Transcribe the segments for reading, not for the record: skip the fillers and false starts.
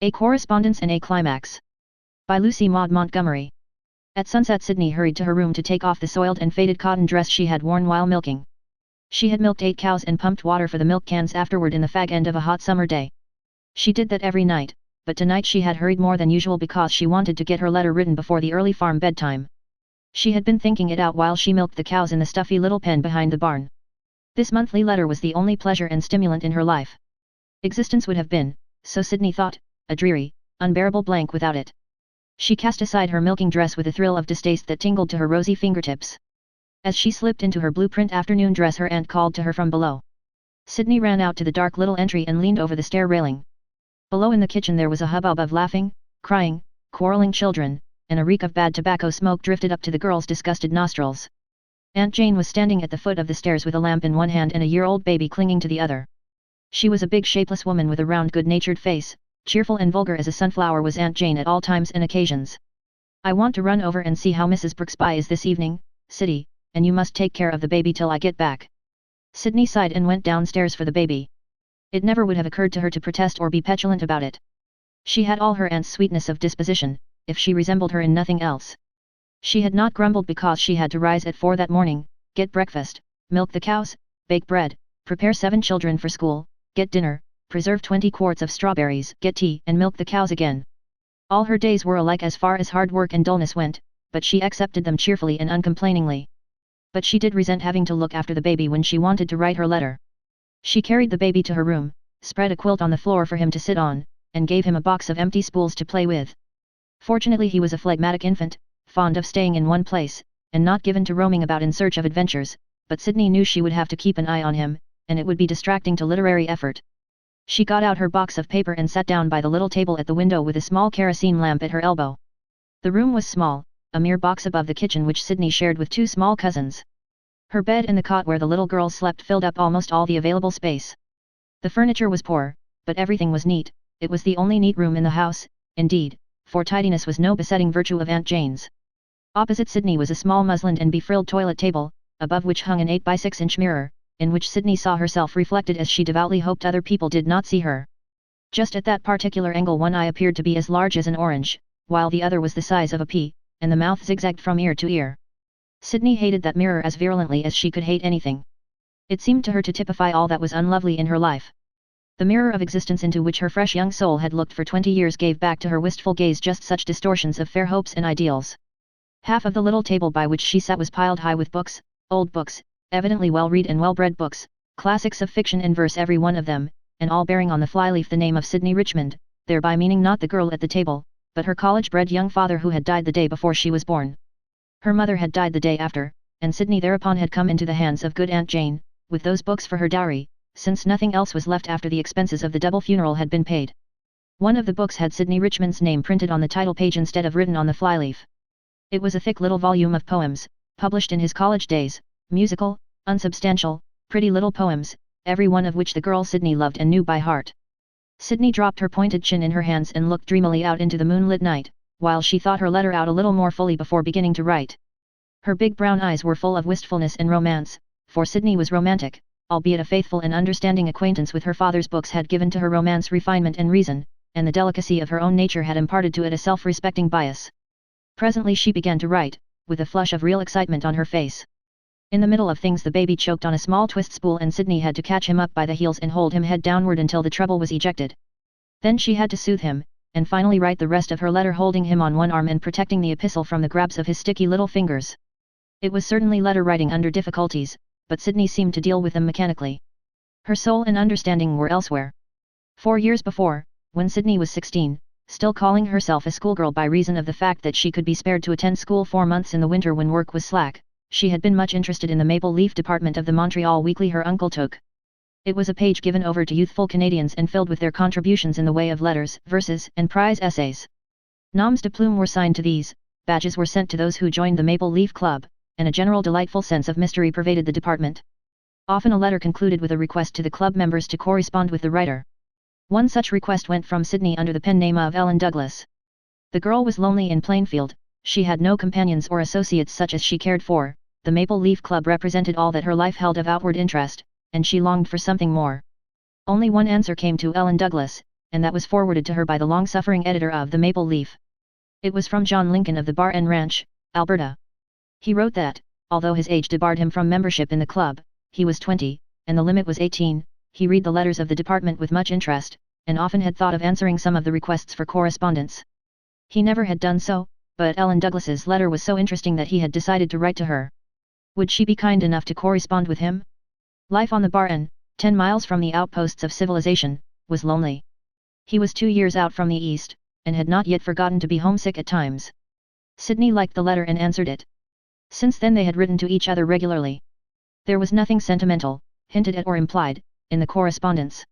A Correspondence and a Climax. By Lucy Maud Montgomery. At sunset Sydney hurried to her room to take off the soiled and faded cotton dress she had worn while milking. She had milked 8 cows and pumped water for the milk cans afterward in the fag end of a hot summer day. She did that every night, but tonight she had hurried more than usual because she wanted to get her letter written before the early farm bedtime. She had been thinking it out while she milked the cows in the stuffy little pen behind the barn. This monthly letter was the only pleasure and stimulant in her life. Existence would have been, so Sydney thought, a dreary, unbearable blank without it. She cast aside her milking dress with a thrill of distaste that tingled to her rosy fingertips. As she slipped into her blueprint afternoon dress her aunt called to her from below. Sydney ran out to the dark little entry and leaned over the stair railing. Below in the kitchen there was a hubbub of laughing, crying, quarreling children, and a reek of bad tobacco smoke drifted up to the girl's disgusted nostrils. Aunt Jane was standing at the foot of the stairs with a lamp in one hand and a year-old baby clinging to the other. She was a big shapeless woman with a round good-natured face. Cheerful and vulgar as a sunflower was Aunt Jane at all times and occasions. "I want to run over and see how Mrs. Brooksby is this evening, Siddy, and you must take care of the baby till I get back." Sydney sighed and went downstairs for the baby. It never would have occurred to her to protest or be petulant about it. She had all her aunt's sweetness of disposition, if she resembled her in nothing else. She had not grumbled because she had to rise at 4 that morning, get breakfast, milk the cows, bake bread, prepare 7 children for school, get dinner, preserve 20 quarts of strawberries, get tea and milk the cows again. All her days were alike as far as hard work and dullness went, but she accepted them cheerfully and uncomplainingly. But she did resent having to look after the baby when she wanted to write her letter. She carried the baby to her room, spread a quilt on the floor for him to sit on, and gave him a box of empty spools to play with. Fortunately he was a phlegmatic infant, fond of staying in one place, and not given to roaming about in search of adventures, but Sydney knew she would have to keep an eye on him, and it would be distracting to literary effort. She got out her box of paper and sat down by the little table at the window with a small kerosene lamp at her elbow. The room was small, a mere box above the kitchen which Sydney shared with 2 small cousins. Her bed and the cot where the little girl slept filled up almost all the available space. The furniture was poor, but everything was neat. It was the only neat room in the house, indeed, for tidiness was no besetting virtue of Aunt Jane's. Opposite Sydney was a small muslined and befrilled toilet table, above which hung an 8-by-6-inch mirror, in which Sydney saw herself reflected as she devoutly hoped other people did not see her. Just at that particular angle one eye appeared to be as large as an orange, while the other was the size of a pea, and the mouth zigzagged from ear to ear. Sydney hated that mirror as virulently as she could hate anything. It seemed to her to typify all that was unlovely in her life. The mirror of existence into which her fresh young soul had looked for 20 years gave back to her wistful gaze just such distortions of fair hopes and ideals. Half of the little table by which she sat was piled high with books, old books, evidently well-read and well-bred books, classics of fiction and verse every one of them, and all bearing on the flyleaf the name of Sydney Richmond, thereby meaning not the girl at the table, but her college-bred young father who had died the day before she was born. Her mother had died the day after, and Sydney thereupon had come into the hands of good Aunt Jane, with those books for her dowry, since nothing else was left after the expenses of the double funeral had been paid. One of the books had Sydney Richmond's name printed on the title page instead of written on the flyleaf. It was a thick little volume of poems, published in his college days, musical, unsubstantial, pretty little poems, every one of which the girl Sydney loved and knew by heart. Sydney dropped her pointed chin in her hands and looked dreamily out into the moonlit night, while she thought her letter out a little more fully before beginning to write. Her big brown eyes were full of wistfulness and romance, for Sydney was romantic, albeit a faithful and understanding acquaintance with her father's books had given to her romance refinement and reason, and the delicacy of her own nature had imparted to it a self-respecting bias. Presently she began to write, with a flush of real excitement on her face. In the middle of things the baby choked on a small twist spool and Sydney had to catch him up by the heels and hold him head downward until the treble was ejected. Then she had to soothe him, and finally write the rest of her letter holding him on one arm and protecting the epistle from the grabs of his sticky little fingers. It was certainly letter writing under difficulties, but Sydney seemed to deal with them mechanically. Her soul and understanding were elsewhere. 4 years before, when Sydney was 16, still calling herself a schoolgirl by reason of the fact that she could be spared to attend school 4 months in the winter when work was slack, she had been much interested in the maple leaf department of the Montreal weekly her uncle took. It was a page given over to youthful Canadians and filled with their contributions in the way of letters, verses, and prize essays. Noms de plume were signed to these, badges were sent to those who joined the Maple Leaf Club, and a general delightful sense of mystery pervaded the department. Often a letter concluded with a request to the club members to correspond with the writer. One such request went from Sydney under the pen name of Ellen Douglas. The girl was lonely in Plainfield, she had no companions or associates such as she cared for, the Maple Leaf Club represented all that her life held of outward interest, and she longed for something more. Only one answer came to Ellen Douglas, and that was forwarded to her by the long-suffering editor of the Maple Leaf. It was from John Lincoln of the Bar and Ranch, Alberta. He wrote that, although his age debarred him from membership in the club, he was 20, and the limit was 18, he read the letters of the department with much interest, and often had thought of answering some of the requests for correspondence. He never had done so, but Ellen Douglas's letter was so interesting that he had decided to write to her. Would she be kind enough to correspond with him? Life on the Barren, 10 miles from the outposts of civilization, was lonely. He was 2 years out from the east, and had not yet forgotten to be homesick at times. Sydney liked the letter and answered it. Since then they had written to each other regularly. There was nothing sentimental, hinted at or implied, in the correspondence.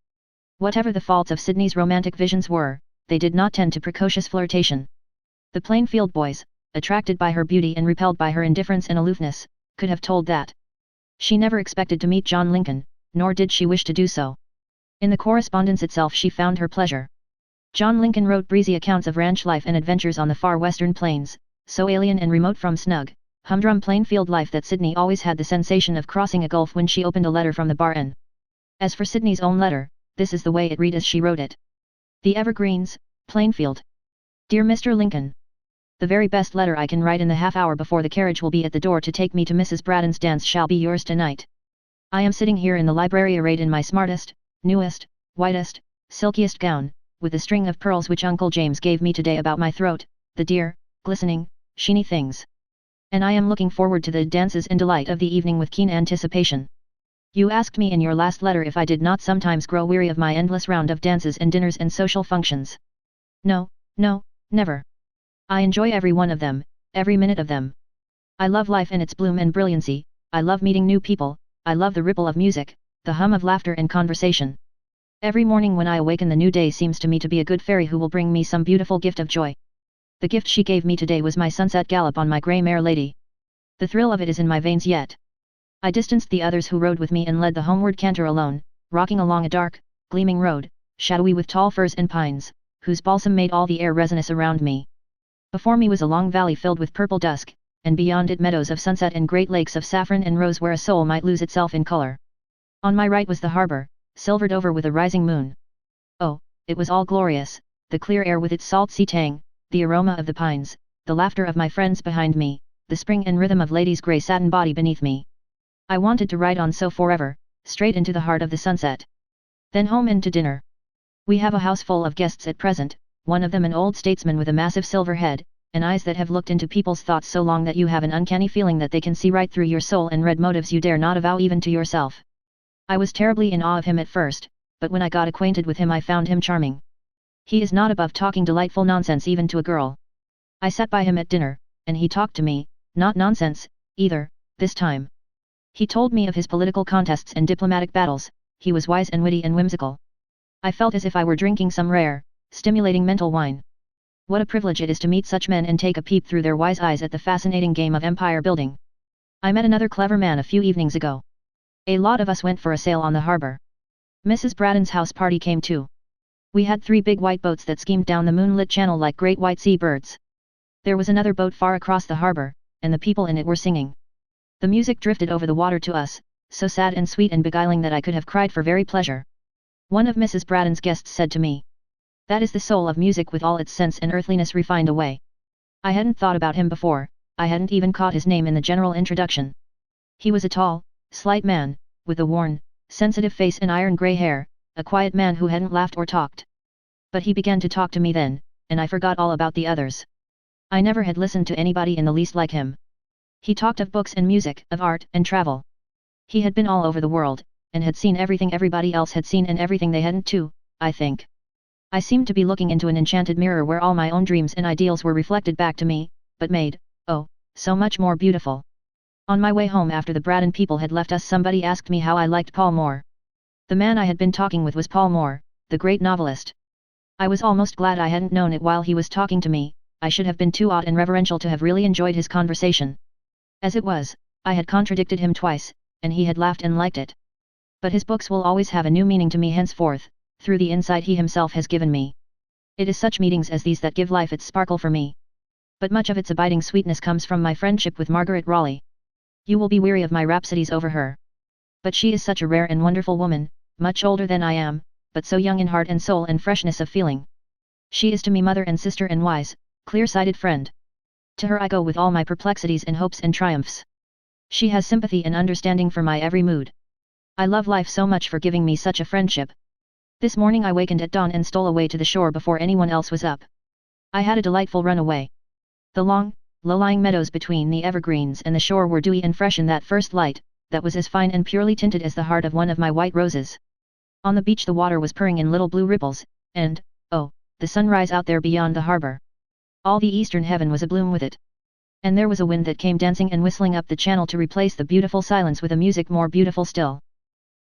Whatever the faults of Sydney's romantic visions were, they did not tend to precocious flirtation. The Plainfield boys, attracted by her beauty and repelled by her indifference and aloofness, could have told that. She never expected to meet John Lincoln, nor did she wish to do so. In the correspondence itself she found her pleasure. John Lincoln wrote breezy accounts of ranch life and adventures on the far western plains, so alien and remote from snug, humdrum Plainfield life that Sydney always had the sensation of crossing a gulf when she opened a letter from the Barren. As for Sydney's own letter, this is the way it read as she wrote it. The Evergreens, Plainfield. Dear Mr. Lincoln. The very best letter I can write in the half-hour before the carriage will be at the door to take me to Mrs. Braddon's dance shall be yours tonight. I am sitting here in the library arrayed in my smartest, newest, whitest, silkiest gown, with the string of pearls which Uncle James gave me today about my throat, the dear, glistening, sheeny things. And I am looking forward to the dances and delight of the evening with keen anticipation. You asked me in your last letter if I did not sometimes grow weary of my endless round of dances and dinners and social functions. No, never. I enjoy every one of them, every minute of them. I love life in its bloom and brilliancy, I love meeting new people, I love the ripple of music, the hum of laughter and conversation. Every morning when I awaken the new day seems to me to be a good fairy who will bring me some beautiful gift of joy. The gift she gave me today was my sunset gallop on my grey mare Lady. The thrill of it is in my veins yet. I distanced the others who rode with me and led the homeward canter alone, rocking along a dark, gleaming road, shadowy with tall firs and pines, whose balsam made all the air resinous around me. Before me was a long valley filled with purple dusk, and beyond it meadows of sunset and great lakes of saffron and rose where a soul might lose itself in color. On my right was the harbor, silvered over with a rising moon. Oh, it was all glorious, the clear air with its salt sea tang, the aroma of the pines, the laughter of my friends behind me, the spring and rhythm of Lady's grey satin body beneath me. I wanted to ride on so forever, straight into the heart of the sunset. Then home and to dinner. We have a house full of guests at present, one of them an old statesman with a massive silver head, and eyes that have looked into people's thoughts so long that you have an uncanny feeling that they can see right through your soul and read motives you dare not avow even to yourself. I was terribly in awe of him at first, but when I got acquainted with him I found him charming. He is not above talking delightful nonsense even to a girl. I sat by him at dinner, and he talked to me, not nonsense, either, this time. He told me of his political contests and diplomatic battles, he was wise and witty and whimsical. I felt as if I were drinking some rare, stimulating mental wine. What a privilege it is to meet such men and take a peep through their wise eyes at the fascinating game of empire building. I met another clever man a few evenings ago. A lot of us went for a sail on the harbor. Mrs. Braddon's house party came too. We had 3 big white boats that schemed down the moonlit channel like great white sea birds. There was another boat far across the harbor, and the people in it were singing. The music drifted over the water to us, so sad and sweet and beguiling that I could have cried for very pleasure. One of Mrs. Braddon's guests said to me, "That is the soul of music with all its sense and earthliness refined away." I hadn't thought about him before, I hadn't even caught his name in the general introduction. He was a tall, slight man, with a worn, sensitive face and iron grey hair, a quiet man who hadn't laughed or talked. But he began to talk to me then, and I forgot all about the others. I never had listened to anybody in the least like him. He talked of books and music, of art and travel. He had been all over the world, and had seen everything everybody else had seen and everything they hadn't too, I think. I seemed to be looking into an enchanted mirror where all my own dreams and ideals were reflected back to me, but made, oh, so much more beautiful. On my way home after the Braddon people had left us somebody asked me how I liked Paul Moore. The man I had been talking with was Paul Moore, the great novelist. I was almost glad I hadn't known it while he was talking to me, I should have been too awed and reverential to have really enjoyed his conversation. As it was, I had contradicted him twice, and he had laughed and liked it. But his books will always have a new meaning to me henceforth, through the insight he himself has given me. It is such meetings as these that give life its sparkle for me. But much of its abiding sweetness comes from my friendship with Margaret Raleigh. You will be weary of my rhapsodies over her. But she is such a rare and wonderful woman, much older than I am, but so young in heart and soul and freshness of feeling. She is to me mother and sister and wise, clear-sighted friend. To her I go with all my perplexities and hopes and triumphs. She has sympathy and understanding for my every mood. I love life so much for giving me such a friendship. This morning I wakened at dawn and stole away to the shore before anyone else was up. I had a delightful run away. The long, low-lying meadows between the evergreens and the shore were dewy and fresh in that first light, that was as fine and purely tinted as the heart of one of my white roses. On the beach the water was purring in little blue ripples, and, oh, the sunrise out there beyond the harbor. All the eastern heaven was abloom with it. And there was a wind that came dancing and whistling up the channel to replace the beautiful silence with a music more beautiful still.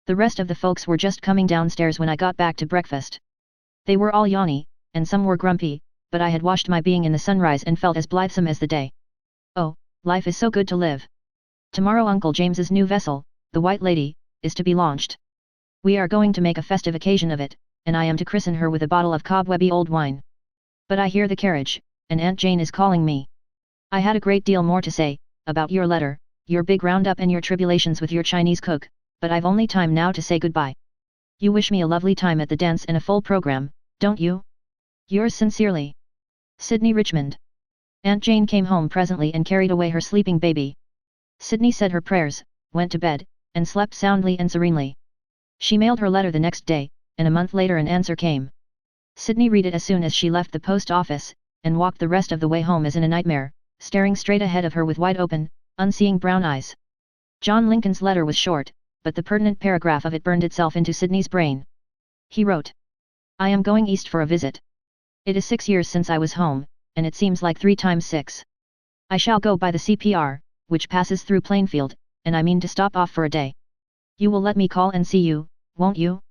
The rest of the folks were just coming downstairs when I got back to breakfast. They were all yawny, and some were grumpy, but I had washed my being in the sunrise and felt as blithesome as the day. Oh, life is so good to live. Tomorrow Uncle James's new vessel, the White Lady, is to be launched. We are going to make a festive occasion of it, and I am to christen her with a bottle of cobwebby old wine. But I hear the carriage, and Aunt Jane is calling me. I had a great deal more to say, about your letter, your big roundup and your tribulations with your Chinese cook, but I've only time now to say goodbye. You wish me a lovely time at the dance and a full program, don't you? Yours sincerely, Sydney Richmond. Aunt Jane came home presently and carried away her sleeping baby. Sydney said her prayers, went to bed, and slept soundly and serenely. She mailed her letter the next day, and a month later an answer came. Sydney read it as soon as she left the post office, and walked the rest of the way home as in a nightmare, staring straight ahead of her with wide open, unseeing brown eyes. John Lincoln's letter was short, but the pertinent paragraph of it burned itself into Sydney's brain. He wrote, I am going east for a visit. It is 6 years since I was home, and it seems like 3 times 6. I shall go by the CPR, which passes through Plainfield, and I mean to stop off for a day. You will let me call and see you, won't you?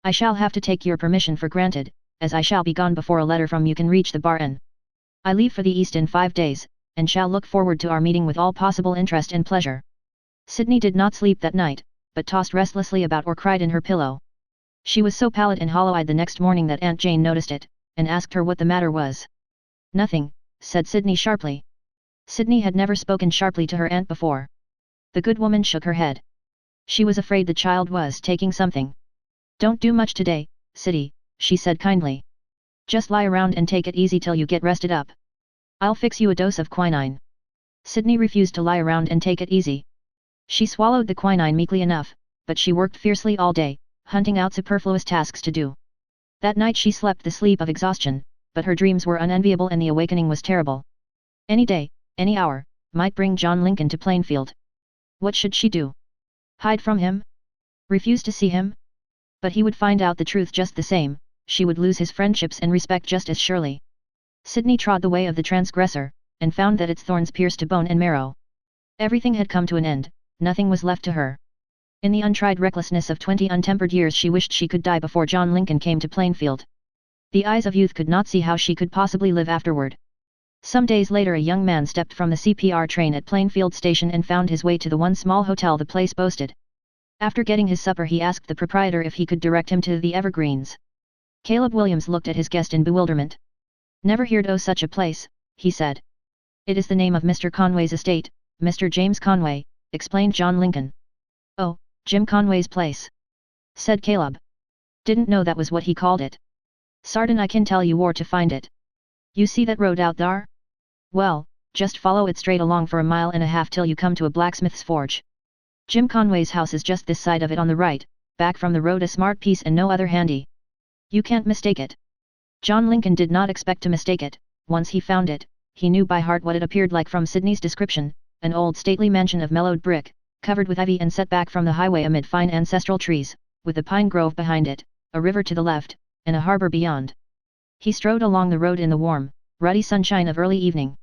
I shall have to take your permission for granted, as I shall be gone before a letter from you can reach the bar. I leave for the East in 5 days, and shall look forward to our meeting with all possible interest and pleasure. Sydney did not sleep that night, but tossed restlessly about or cried in her pillow. She was so pallid and hollow-eyed the next morning that Aunt Jane noticed it, and asked her what the matter was. Nothing, said Sydney sharply. Sydney had never spoken sharply to her aunt before. The good woman shook her head. She was afraid the child was taking something. Don't do much today, Sydney, she said kindly. Just lie around and take it easy till you get rested up. I'll fix you a dose of quinine. Sydney refused to lie around and take it easy. She swallowed the quinine meekly enough, but she worked fiercely all day, hunting out superfluous tasks to do. That night she slept the sleep of exhaustion, but her dreams were unenviable and the awakening was terrible. Any day, any hour, might bring John Lincoln to Plainfield. What should she do? Hide from him? Refuse to see him? But he would find out the truth just the same, she would lose his friendships and respect just as surely. Sydney trod the way of the transgressor, and found that its thorns pierced to bone and marrow. Everything had come to an end, nothing was left to her. In the untried recklessness of 20 untempered years she wished she could die before John Lincoln came to Plainfield. The eyes of youth could not see how she could possibly live afterward. Some days later a young man stepped from the CPR train at Plainfield Station and found his way to the one small hotel the place boasted. After getting his supper he asked the proprietor if he could direct him to the Evergreens. Caleb Williams looked at his guest in bewilderment. Never heard o' such a place, he said. It is the name of Mr. Conway's estate, Mr. James Conway, explained John Lincoln. Oh, Jim Conway's place, said Caleb. Didn't know that was what he called it. Sartin I can tell you where to find it. You see that road out thar? Well, just follow it straight along for a mile and a half till you come to a blacksmith's forge. Jim Conway's house is just this side of it on the right, back from the road a smart piece and no other handy. You can't mistake it. John Lincoln did not expect to mistake it. Once he found it, he knew by heart what it appeared like from Sydney's description, an old stately mansion of mellowed brick, covered with ivy and set back from the highway amid fine ancestral trees, with a pine grove behind it, a river to the left, and a harbor beyond. He strode along the road in the warm, ruddy sunshine of early evening.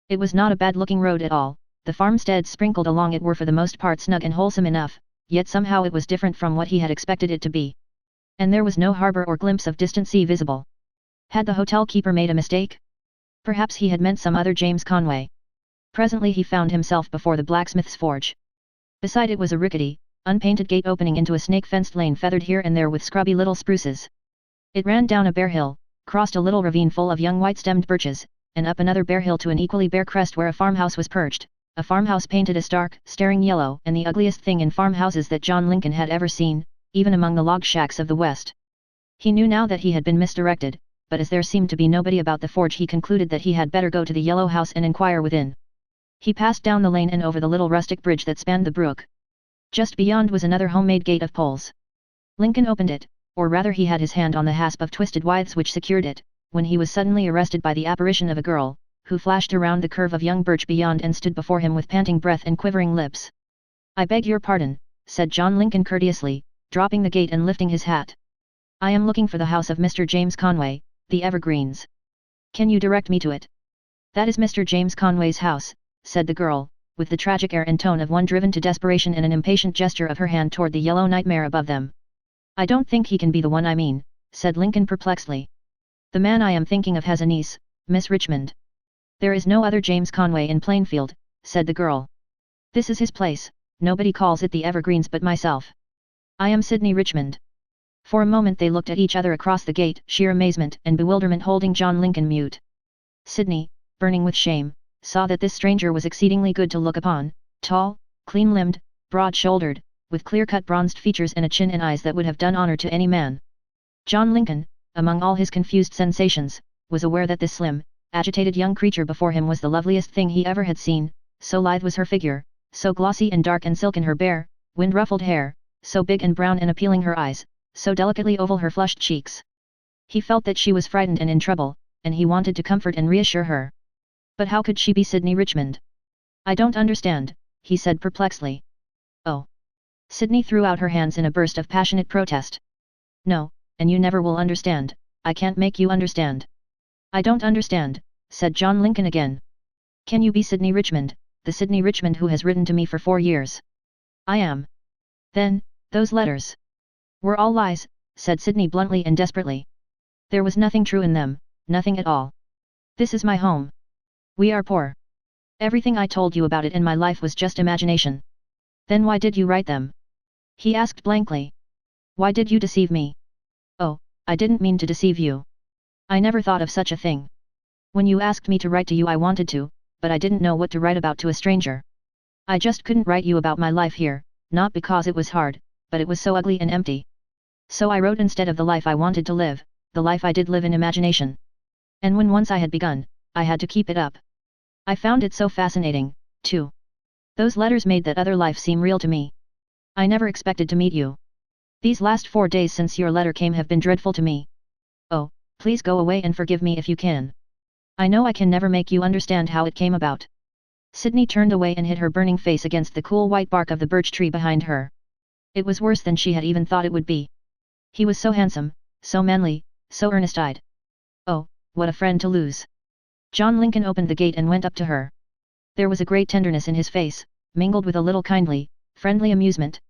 It was not a bad-looking road at all, the farmsteads sprinkled along it were for the most part snug and wholesome enough, yet somehow it was different from what he had expected it to be. And there was no harbor or glimpse of distant sea visible. Had the hotel keeper made a mistake? Perhaps he had meant some other James Conway. Presently he found himself before the blacksmith's forge. Beside it was a rickety, unpainted gate opening into a snake-fenced lane feathered here and there with scrubby little spruces. It ran down a bare hill, crossed a little ravine full of young white-stemmed birches, and up another bare hill to an equally bare crest where a farmhouse was perched, a farmhouse painted a stark, staring yellow and the ugliest thing in farmhouses that John Lincoln had ever seen, even among the log shacks of the West. He knew now that he had been misdirected, but as there seemed to be nobody about the forge he concluded that he had better go to the yellow house and inquire within. He passed down the lane and over the little rustic bridge that spanned the brook. Just beyond was another homemade gate of poles. Lincoln opened it, or rather he had his hand on the hasp of twisted withes which secured it, when he was suddenly arrested by the apparition of a girl, who flashed around the curve of young birch beyond and stood before him with panting breath and quivering lips. "I beg your pardon," said John Lincoln courteously, dropping the gate and lifting his hat. "I am looking for the house of Mr. James Conway, the Evergreens. Can you direct me to it?" "That is Mr. James Conway's house," said the girl, with the tragic air and tone of one driven to desperation and an impatient gesture of her hand toward the yellow nightmare above them. "I don't think he can be the one I mean," said Lincoln perplexedly. "The man I am thinking of has a niece, Miss Richmond." "There is no other James Conway in Plainfield," said the girl. "This is his place, nobody calls it the Evergreens but myself. I am Sidney Richmond." For a moment they looked at each other across the gate, sheer amazement and bewilderment holding John Lincoln mute. Sidney, burning with shame, saw that this stranger was exceedingly good to look upon, tall, clean-limbed, broad-shouldered, with clear-cut bronzed features and a chin and eyes that would have done honor to any man. John Lincoln, among all his confused sensations, was aware that this slim, agitated young creature before him was the loveliest thing he ever had seen, so lithe was her figure, so glossy and dark and silken her bare, wind-ruffled hair, so big and brown and appealing her eyes, so delicately oval her flushed cheeks. He felt that she was frightened and in trouble, and he wanted to comfort and reassure her. But how could she be Sidney Richmond? "I don't understand," he said perplexedly. "Oh!" Sidney threw out her hands in a burst of passionate protest. "No, and you never will understand, I can't make you understand." "I don't understand," said John Lincoln again. "Can you be Sidney Richmond, the Sidney Richmond who has written to me for 4 years?" "I am." "Then, those letters were all lies," said Sidney bluntly and desperately. "There was nothing true in them, nothing at all. This is my home. We are poor. Everything I told you about it in my life was just imagination." "Then why did you write them?" he asked blankly. "Why did you deceive me?" "Oh, I didn't mean to deceive you. I never thought of such a thing. When you asked me to write to you I wanted to, but I didn't know what to write about to a stranger. I just couldn't write you about my life here, not because it was hard, but it was so ugly and empty. So I wrote instead of the life I wanted to live, the life I did live in imagination. And when once I had begun, I had to keep it up. I found it so fascinating, too. Those letters made that other life seem real to me. I never expected to meet you. These last 4 days since your letter came have been dreadful to me. Oh, please go away and forgive me if you can. I know I can never make you understand how it came about." Sidney turned away and hid her burning face against the cool white bark of the birch tree behind her. It was worse than she had even thought it would be. He was so handsome, so manly, so earnest-eyed. Oh, what a friend to lose. John Lincoln opened the gate and went up to her. There was a great tenderness in his face, mingled with a little kindly, friendly amusement.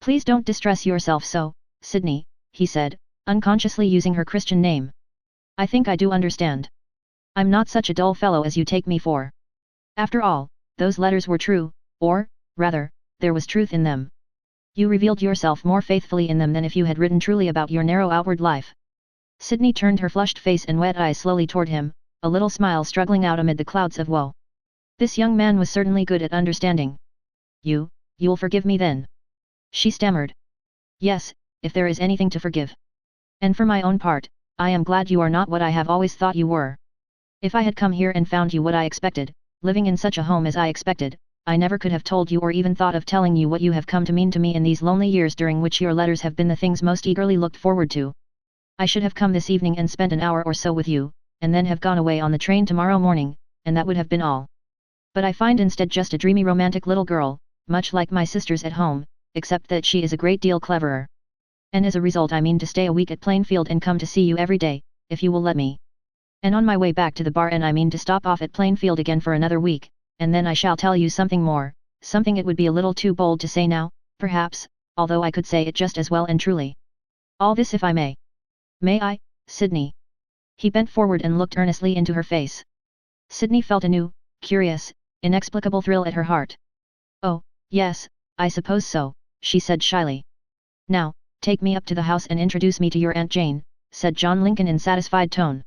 "Please don't distress yourself so, Sidney," he said, unconsciously using her Christian name. "I think I do understand. I'm not such a dull fellow as you take me for. After all, those letters were true, or, rather, there was truth in them. You revealed yourself more faithfully in them than if you had written truly about your narrow outward life." Sidney turned her flushed face and wet eyes slowly toward him, a little smile struggling out amid the clouds of woe. This young man was certainly good at understanding. You'll forgive me then?" she stammered. "Yes, if there is anything to forgive. And for my own part, I am glad you are not what I have always thought you were. If I had come here and found you what I expected, living in such a home as I expected, I never could have told you or even thought of telling you what you have come to mean to me in these lonely years during which your letters have been the things most eagerly looked forward to. I should have come this evening and spent an hour or so with you, and then have gone away on the train tomorrow morning, and that would have been all. But I find instead just a dreamy romantic little girl, much like my sisters at home, except that she is a great deal cleverer. And as a result I mean to stay a week at Plainfield and come to see you every day, if you will let me. And on my way back to the bar and I mean to stop off at Plainfield again for another week, and then I shall tell you something more, something it would be a little too bold to say now, perhaps, although I could say it just as well and truly. All this if I may. May I, Sidney?" He bent forward and looked earnestly into her face. Sidney felt a new, curious, inexplicable thrill at her heart. "Oh, yes, I suppose so," she said shyly. "Now, take me up to the house and introduce me to your Aunt Jane," said John Lincoln in satisfied tone.